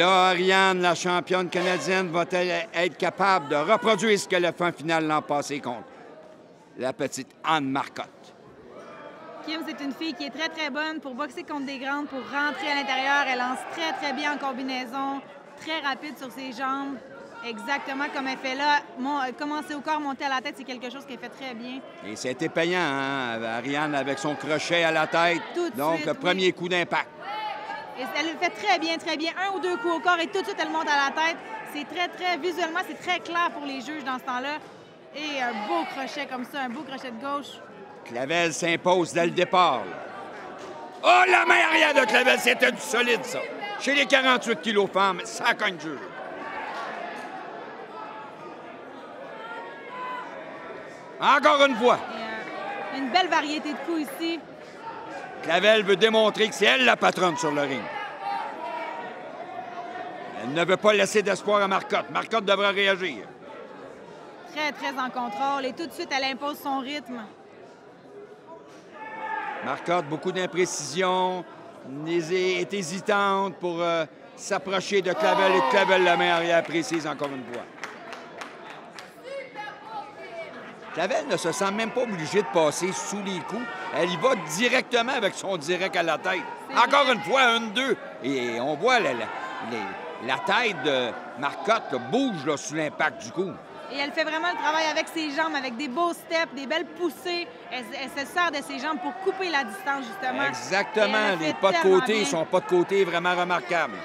là, Ariane, la championne canadienne, va-t-elle être capable de reproduire ce qu'elle a fait en finale l'an passé contre la petite Anne Marcotte? Kim, c'est une fille qui est très, très bonne pour boxer contre des grandes, pour rentrer à l'intérieur. Elle lance très, très bien en combinaison, très rapide sur ses jambes. Exactement comme elle fait là. Commencer au corps, monter à la tête, c'est quelque chose qu'elle fait très bien. Et c'était payant, hein, Ariane, avec son crochet à la tête. Tout de Donc, suite, le premier coup d'impact. Et elle le fait très bien, très bien. 1 ou 2 coups au corps et tout de suite, elle monte à la tête. C'est très, très, visuellement, c'est très clair pour les juges dans ce temps-là. Et un beau crochet comme ça, un beau crochet de gauche. Clavel s'impose dès le départ. Là. Oh, la main arrière de Clavel, c'était du solide, ça. Chez les 48 kilos femmes, ça cogne dur. Encore une fois. Et, une belle variété de coups ici. Clavel veut démontrer que c'est elle la patronne sur le ring. Elle ne veut pas laisser d'espoir à Marcotte. Marcotte devra réagir. Très, très en contrôle. Et tout de suite, elle impose son rythme. Marcotte, beaucoup d'imprécision, est hésitante pour s'approcher de Clavel. Et Clavel, la main arrière précise encore une fois. Clavel ne se sent même pas obligée de passer sous les coups. Elle y va directement avec son direct à la tête. Encore une fois, 1-2. Et on voit la tête de Marcotte là, bouge là, sous l'impact du coup. Et elle fait vraiment le travail avec ses jambes, avec des beaux steps, des belles poussées. Elle se sert de ses jambes pour couper la distance, justement. Exactement. Les pas de côté, son pas de côté est vraiment remarquable.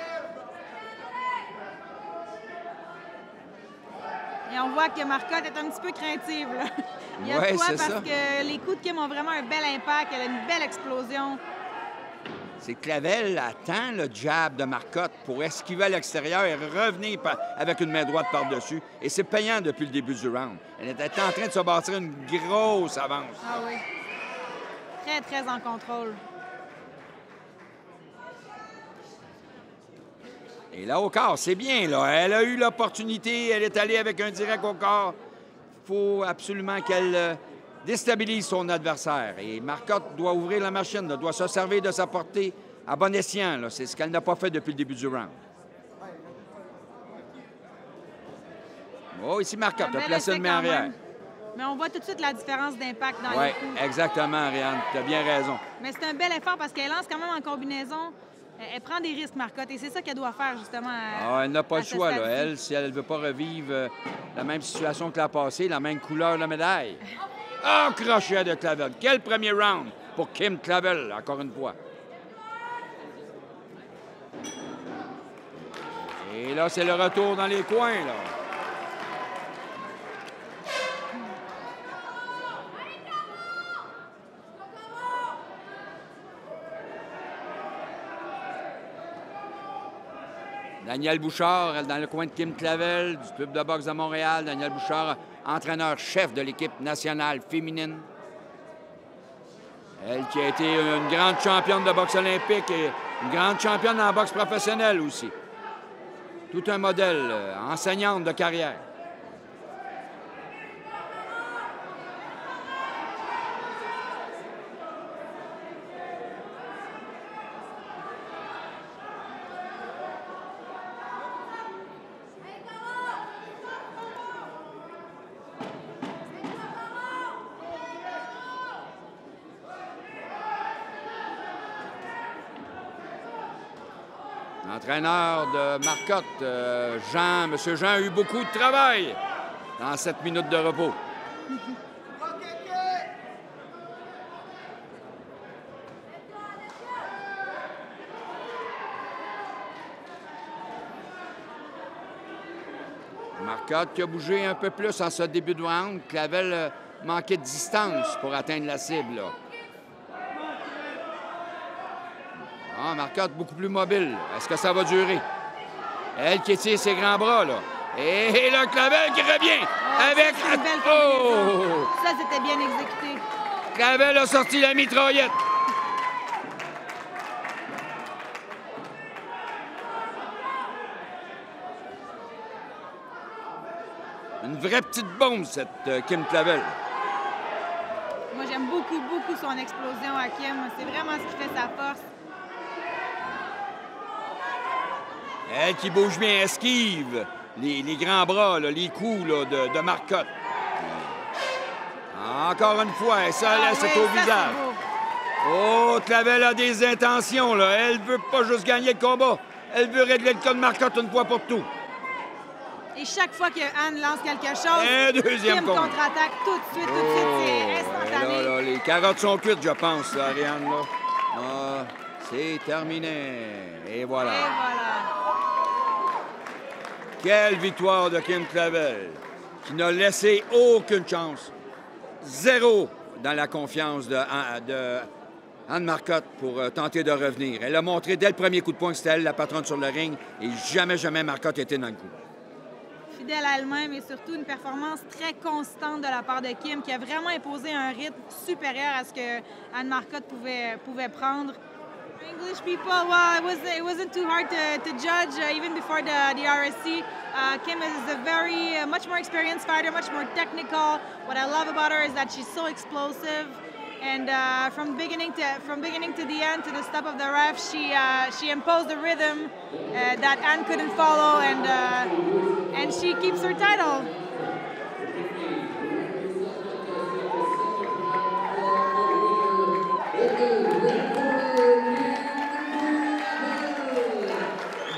Et on voit que Marcotte est un petit peu craintive. Là. Il y a ouais, quoi c'est parce ça. que les coups de Kim ont vraiment un bel impact. Elle a une belle explosion. C'est que Clavel attend le jab de Marcotte pour esquiver à l'extérieur et revenir avec une main droite par-dessus. Et c'est payant depuis le début du round. Elle était en train de se bâtir une grosse avance. Ah oui. Très, très en contrôle. Et là, au corps, c'est bien, là. Elle a eu l'opportunité, elle est allée avec un direct au corps. Il faut absolument qu'elle déstabilise son adversaire. Et Marcotte doit ouvrir la machine, là, doit se servir de sa portée à bon escient. Là. C'est ce qu'elle n'a pas fait depuis le début du round. Oh, ici, Marcotte a placé une main arrière. Mais on voit tout de suite la différence d'impact dans les coups. Oui, exactement, Ariane. Tu as bien raison. Mais c'est un bel effort parce qu'elle lance quand même en combinaison. Elle prend des risques, Marcotte, et c'est ça qu'elle doit faire, justement. Elle n'a pas le choix, là. Elle, si elle ne veut pas revivre la même situation que la passée, la même couleur de la médaille. Oh, crochet de Clavel. Quel premier round pour Kim Clavel, encore une fois. Et là, c'est le retour dans les coins, là. Daniel Bouchard, dans le coin de Kim Clavel, du club de boxe de Montréal. Daniel Bouchard, entraîneur-chef de l'équipe nationale féminine. Elle qui a été une grande championne de boxe olympique et une grande championne en boxe professionnelle aussi. Tout un modèle, enseignante de carrière. L'entraîneur de Marcotte, M. Jean a eu beaucoup de travail dans 7 minutes de repos. Marcotte qui a bougé un peu plus en ce début de round. Clavel manquait de distance pour atteindre la cible. Là. Ah, Marcotte beaucoup plus mobile. Est-ce que ça va durer? Elle qui étire ses grands bras, là. Et le Clavel qui revient avec... Oh! Ça, c'était bien exécuté. Clavel a sorti la mitraillette. Une vraie petite bombe, cette Kim Clavel. Moi, j'aime beaucoup, beaucoup son explosion à Kim. C'est vraiment ce qui fait sa force. Elle qui bouge bien, esquive les grands bras, là, les coups là, de Marcotte. Encore une fois, elle se laisse oui, au visage. Oh, Clavel a des intentions, là. Elle veut pas juste gagner le combat. Elle veut régler le cas de Marcotte une fois pour tout. Et chaque fois que Anne lance quelque chose, un deuxième Kim contre-attaque tout de suite, c'est instantané. Là, les carottes sont cuites, je pense, là, Ariane. Là. Ah, c'est terminé. Et voilà. Et voilà. Quelle victoire de Kim Clavel, qui n'a laissé aucune chance. Zéro dans la confiance de Anne Marcotte pour tenter de revenir. Elle a montré dès le premier coup de poing que c'était elle la patronne sur le ring et jamais Marcotte était dans le coup. Fidèle à elle-même et surtout une performance très constante de la part de Kim qui a vraiment imposé un rythme supérieur à ce que Anne Marcotte pouvait prendre. English people, well, it wasn't too hard to judge even before the RSC. Kim is a very much more experienced fighter, much more technical. What I love about her is that she's so explosive, and from beginning to the end, to the stop of the ref, she imposed a rhythm that Anne couldn't follow, and she keeps her title.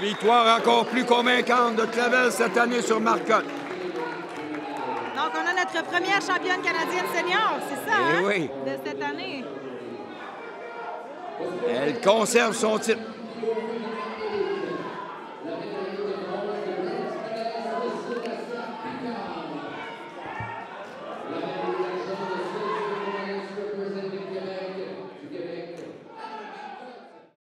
Victoire encore plus convaincante de Clavel cette année sur Marcotte. Donc, on a notre première championne canadienne senior, c'est ça, hein? Oui. De cette année. Elle conserve son titre.